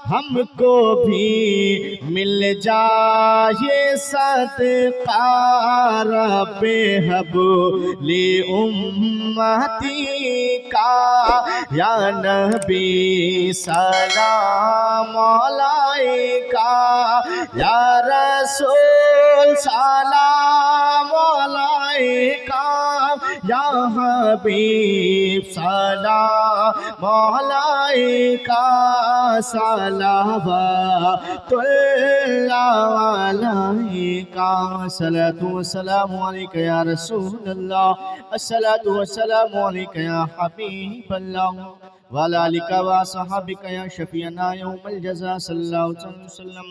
हमको भी मिल जाए सदका रब्बे हबली उम्मती का। या नबी सलाम अलैका, या रसूल सलाम अलैका, या हबीब सलाम अलैका, सलावतुल्लाह अलैका। सलातु वस्सलामु अलैका या रसूलल्लाह, अस्सलातु वस्सलामु अलैका या हबीबल्लाह, व अला आलिका व असहाबिका या शफीअना यौमल जज़ा सल्लल्लाहु अलैहि वसल्लम।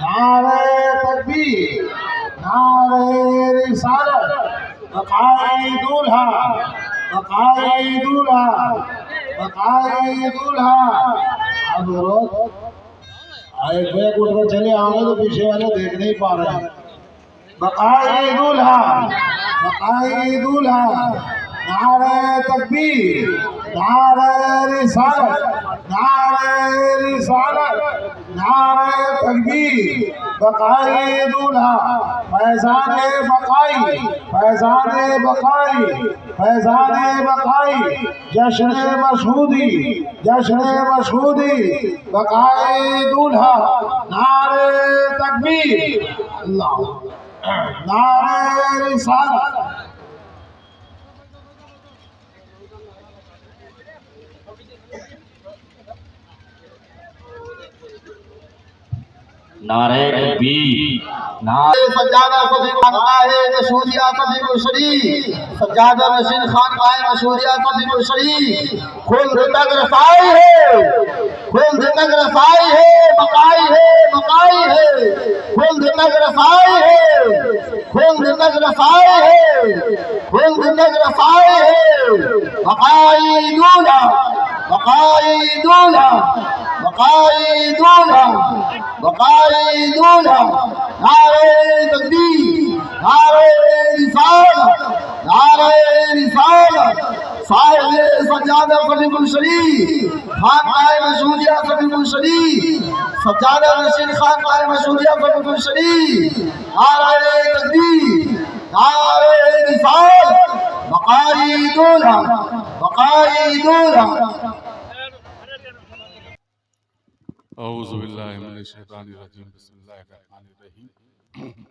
नारे तकबीर, नारे रिसालत, बक़ाए दूल्हा, बक़ाए दूल्हा, बक़ाए दूल्हा। अब रोज आए बैग उठकर चले आगे तो पीछे वाले देख नहीं पा रहे हैं। बक़ाए दूल्हा, बक़ाए दूल्हा। नारे तकबीर, नारे रिसालत, नारे रिसालत, नारे तकबीर, बक़ाए दूल्हा। फैज़ाने बक़ाई, फैज़ाने बक़ाई, फैज़ाने बक़ाई। जश्न मशहूदी, जश्न मशहूदी, बक़ाए दूल्हा। नारे तकबीर, अल्लाह, नारे रिसालत। नारे तकबीर, नारे सज्जादा सफी खानकाहे मशहूरिया सफी मुशरी, सज्जादा नशीन खानकाहे मशहूरिया सफी मुशरी। खुल्द तक रसाई है, खुल्द तक रसाई है, बक़ाई है, बक़ाई है। खुल्द तक रसाई है, खुल्द तक रसाई है, खुल्द तक रसाई है। बक़ाई दूल्हा, बक़ाई दूल्हा, बक़ाई दूल्हा, बक़ाई दूल्हा। नारे तकबीर, नारे रिसालत, नारे रिसालत। साहिब सज्जादा सफीकुल शरीफ, खानकाहे मशहूरिया सफीकुल शरीफ, सज्जादा नशीन खानकाहे मशहूरिया सफीकुल शरीफ। नारे तकबीर, नारे रिसालत, बक़ाई दूल्हा, बक़ाई दूल्हा। औज़ु बिल्लाहि मिनश शैतानिर रजीम, बिस्मिल्लाहिर रहमानिर रहीम।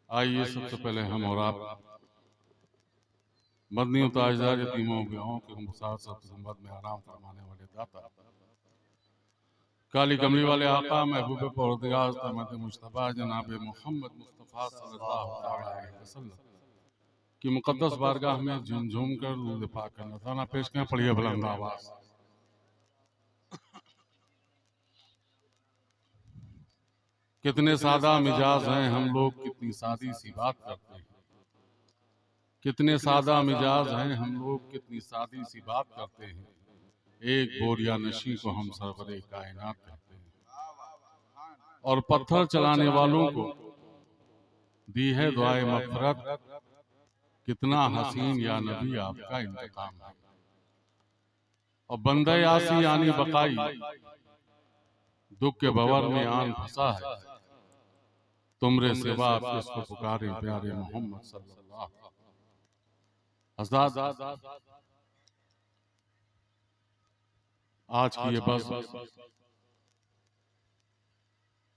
आइए सबसे पहले हम और आप मदनी और ताजदार यतीमों बेहों के मुसाद खिदमत में आराम फरमाने वाले दाता काली कमली वाले आका महबूब परवरदिगार तहमत मुश्तबा जनाब मोहम्मद मुस्तफ़ा सल्लल्लाहु अलैहि वसल्लम की मुक़द्दस बारगाह में झूम कर दूध पाक का नज़राना पेश करें। पढ़िए बुलंद आवाज़। कितने सादा मिजाज हैं हम लोग, कितनी सादी सी बात करते हैं। कितने सादा मिजाज हैं हम लोग, कितनी सादी सी बात करते हैं। एक बोरिया नशी को हम सरवरे कायनात कहते हैं, और पत्थर चलाने वालों को दी है दुआए मग़फ़िरत। कितना हसीन या नबी आपका इंतकाम है। और बंदे आसी यानी बक़ाई दुख के भंवर में आन फंसा है। तुमरे सिवा किसको पुकारे प्यारे मोहम्मद सल्लल्लाहु अलैहि वसल्लम। आज की ये बस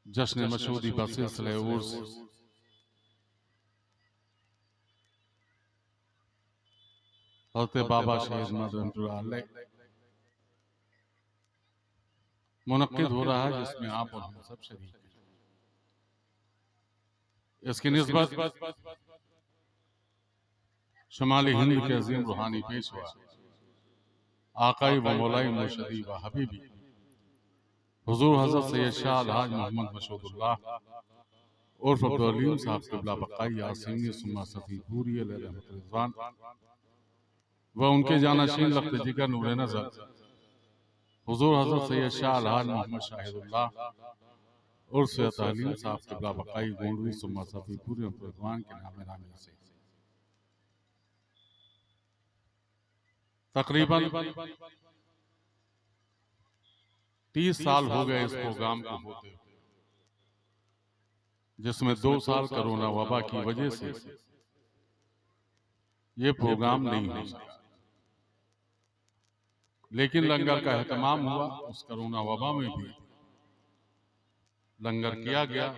जश्न मशहूदी का सिलसिले उर्स हज़रत बाबा शहीद रहमतुल्लाह अलैह मुनक्किद हो रहा है, जिसमें आप और हम सब शरीक हैं। इसकी निस्बत शुमाली हिंद के अजीम रूहानी पेश हुआ आकाई व मौलाई मुर्शदी व हबीबी हुजूर हज़रत सैयद शाह अलहाज मोहम्मद मशहूदुल्लाह उर्फ अब्दुल अलीम साहब क़िबला बक़ाई यासीनी सुन्ना सफ़ीपुरी अलैहि रहमत रिज़वान व उनके जानशीन लख्त जिगर नूर नज़र हुजूर हज़रत सैयद शाह अलहाज मोहम्मद शाहिदुल्लाह उर्फ सैयद अलीम साहब क़िबला बक़ाई गोंडवी सुन्ना सफ़ीपुरी रिज़वान के नामे से तकरीबन 30 साल हो गए इस प्रोग्राम को होते हुए, जिसमें 2 साल कोरोना वबा की वजह से ये प्रोग्राम नहीं हो सका। लेकिन लंगर का एहतमाम हुआ, उस कोरोना वबा में भी लंगर किया गया,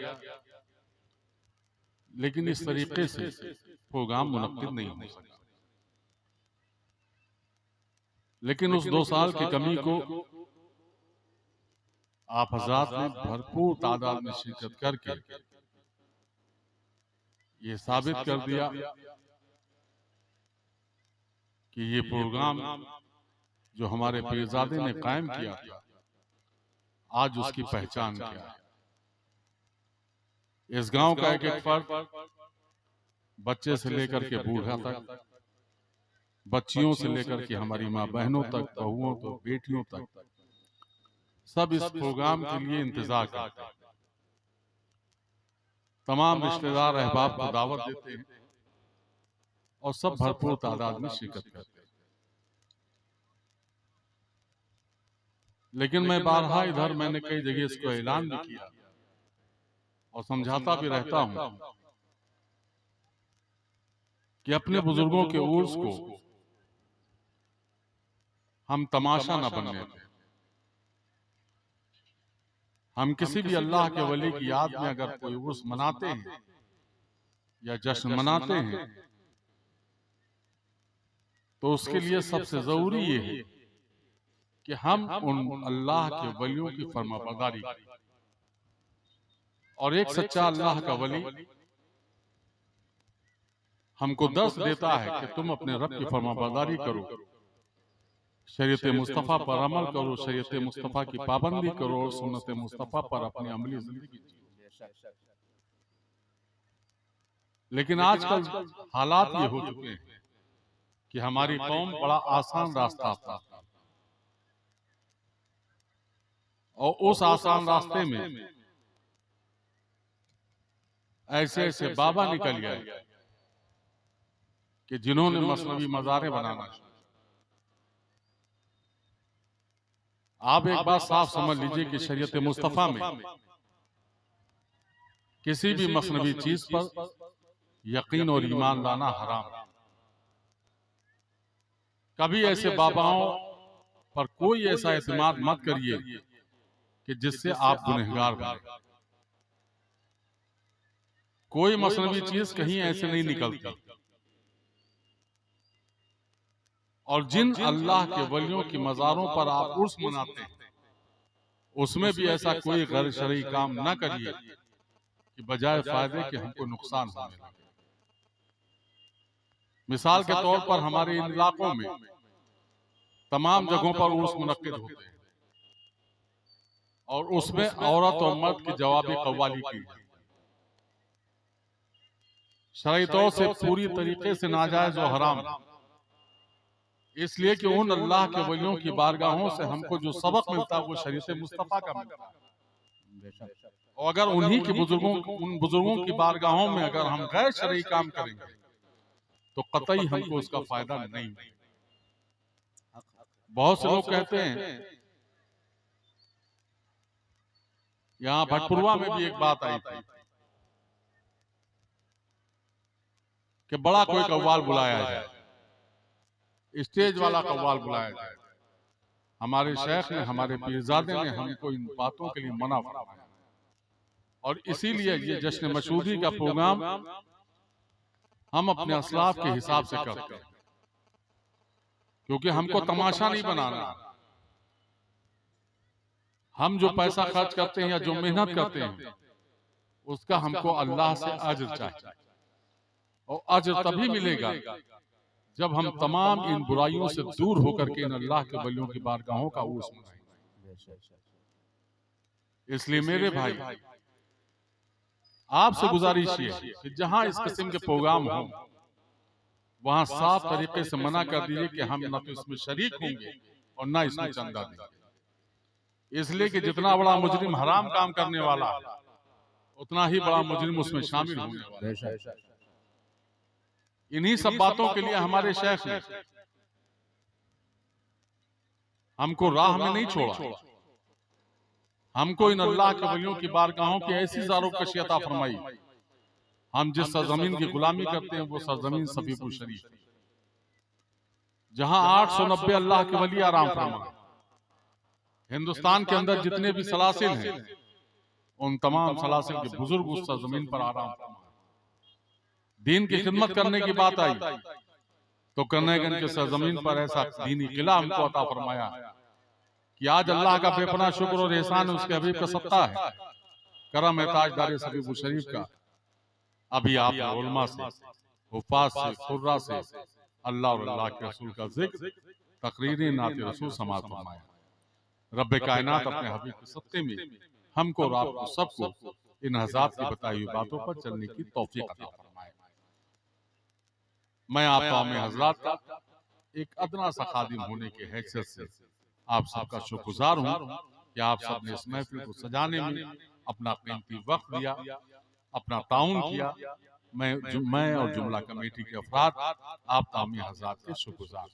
लेकिन इस तरीके से प्रोग्राम मुनक्किद नहीं हो सका। लेकिन उस 2 साल की कमी को आप हजरात ने भरपूर तादाद में शिरकत करके ये साबित कर दिया कि ये प्रोग्राम जो हमारे पीरजादे ने कायम किया था, आज उसकी पहचान क्या है। इस गांव का एक एक फर्द, बच्चे से लेकर के बूढ़ा तक, बच्चियों से लेकर के हमारी माँ बहनों तक, बहुओं तक, बेटियों तक, सब इस प्रोग्राम के लिए इंतजार करते हैं। तमाम रिश्तेदार अहबाब को दावत देते हैं और सब भरपूर तादाद में शिरकत करते हैं। लेकिन मैं बारहा इधर मैंने कई जगह इसको ऐलान भी किया और समझाता भी रहता हूं कि अपने बुजुर्गों के उर्स को हम तमाशा न बनने दें। हम किसी भी अल्लाह के वली की याद में अगर कोई उर्स मनाते हैं या जश्न मनाते हैं, तो उसके लिए सबसे जरूरी ये है कि हम उन अल्लाह के वलियों की फरमाबरदारी करें। और एक सच्चा अल्लाह का वली हमको दर्श देता है कि तुम अपने रब की फरमाबरदारी करो, शरीयत मुस्तफ़ा पर अमल करो, शरीयत मुस्तफ़ा की पाबंदी करो और सुन्नत मुस्तफ़ा पर अपनी अमली जिंदगी जियो। लेकिन आजकल हालात ये हो चुके हैं कि हमारी कौम बड़ा आसान रास्ता अपनाती है और उस आसान रास्ते में ऐसे ऐसे बाबा निकल गए कि जिन्होंने मसनवी मज़ारें बनाना शुरू। आप एक बात साफ समझ लीजिए कि शरीयत मुस्तफ़ा में किसी भी मसनवी चीज पर यकीन और ईमान लाना हराम है। कभी ऐसे बाबाओं पर कोई ऐसा एतमाद मत करिए कि जिससे आप गुनहगार बने। कोई मसनवी चीज कहीं ऐसे नहीं निकलती। और जिन अल्लाह के वलियों की मज़ारों पर आप उर्स मनाते हैं, उसमें भी ऐसा कोई गैर शरई काम न करिए कि बजाय फायदे के हमको नुकसान होने लगे। मिसाल के तौर पर हमारे इन इलाकों में तमाम जगहों पर उर्स मुनक्किद होते हैं और उसमें औरत और मर्द की जवाबी कव्वाली की जाती है। शरई तौर से पूरी तरीके से नाजायज और हराम, इसलिए कि उन अल्लाह के वलियों की बारगाहों से हमको जो सबक मिलता है वो शरीयत मुस्तफ़ा का मिलता है। और अगर उन बुजुर्गों की बारगाहों में अगर हम गैर शरई काम करेंगे तो कतई हमको उसका फायदा नहीं। बहुत से लोग कहते हैं, यहाँ भटपुरवा में भी एक बात आई थी कि बड़ा कोई कव्वाल बुलाया जाए, स्टेज वाला कव्वाल बुलाया जाए। हमारे शेख ने, हमारे पीरजादे ने हमको इन बातों के लिए मना फरमाया और इसीलिए ये जश्न मशहूदी का प्रोग्राम हम अपने असलाफ के हिसाब से करते हैं, क्योंकि हमको तमाशा नहीं बनाना। हम जो पैसा खर्च करते हैं या जो मेहनत करते हैं उसका हमको अल्लाह से अज्र चाहिए, और अज्र तभी मिलेगा जब हम तमाम इन बुराइयों से दूर होकर के इन अल्लाह के वलियों की बारगाहों का उर्स मनाएंगे। इसलिए मेरे भाई, आपसे गुजारिश है कि जहां इस किस्म के प्रोग्राम हो वहां साफ तरीके से मना कर दीजिए कि हम न तो इसमें शरीक होंगे और न इसमें चंदा देंगे। इसलिए कि जितना बड़ा मुजरिम हराम काम करने वाला उतना ही बड़ा मुजरिम उसमें शामिल होने वाला है। इन्हीं सब बातों के लिए हमारे शेख ने हमको राह में नहीं छोड़ा, हमको इन अल्लाह के वलियों की बारगाहों की ऐसी ज़ारोकशी अता फरमाई, हम जिस सरजमीन की गुलामी करते हैं वो सरजमीन सफीपुर शरीफ है, जहां 890 अल्लाह के वली आराम फरमा। हिंदुस्तान के अंदर जितने भी सलासिल हैं, उन तमाम सलासिल के बुजुर्ग उस सरजमीन पर आराम फरमा। दीन की खिदमत करने की बात आई तो करनेगन के सरजमीन पर ऐसा दीनी किला हमको अता फरमाया कि आज अल्लाह का बेपनाह शुक्र और एहसान उसके हबीब का सत्ता है, करम है ताजदार सफीपुर शरीफ का। अभी आप उलमा से, हुफ्फाज से, खुर्रा से अल्लाह और अल्लाह के रसूल का जिक्र, तकरीरें, नाते रसूल समाअत फरमाया। रब्बे कायनात अपने हबीब के सत्ते में हमको और आपको सबको इन हज़रात की बताई हुई बातों पर चलने की तौफीक अता फरमाए। मैं आप तमाम हज़रात का एक अदना सा खादिम होने की हैसियत से आप सबका शुक्रगुजार हूँ कि आप सबने इस महफिल को सजाने में अपना कीमती वक्त दिया, अपना ताउन किया। मैं और जुमला कमेटी के अफराद आप तमाम हज़रात के शुक्रगुजार।